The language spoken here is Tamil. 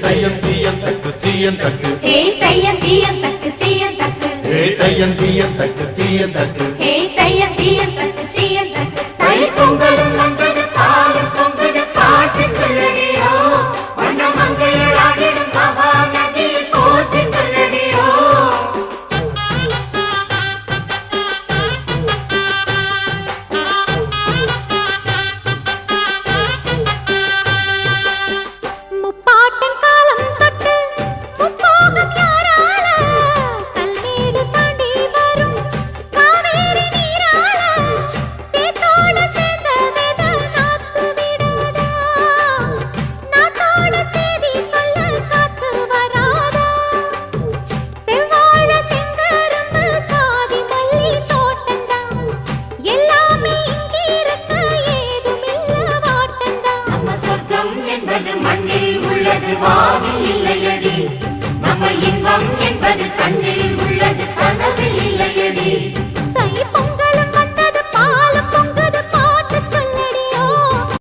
தையம் தீயம் தக்கு சீயம் தக்கு தையம் தீயம் தக்கு சீயம் தக்கு தையம் தீயம் தக்கு சீயம் தக்கு தையம் தீயம் தக்கு சீயம் தக்கு தை பொங்கலும் வந்தது பாலும் பொங்குது பாட்டு சொல்லடியோ வண்ண மங்கையர் ஆடிடும் மகா நதியில் போற்றி சொல்லடியோ முப்பாட்டின் காலம் தொட்டு முப்போகம் யாரால கல்மேடு தாண்டி வரும் காவேரி நீரால சேத்தோட சேர்ந்த வேத நாத்து விடாதா நாத்தோட சேதி சொல்ல காத்து வராதா செவ்வாழ செங்கரும்பு சாதி மல்லி தோட்டந்தான் எல்லாமே இங்கிருக்க ஏதுமில்ல வாட்டந்தான் நம்ம சொர்க்கம் என்பது மண்ணில் உள்ளது வானில் இல்லையடி நம்ம இன்பம் என்பது கண்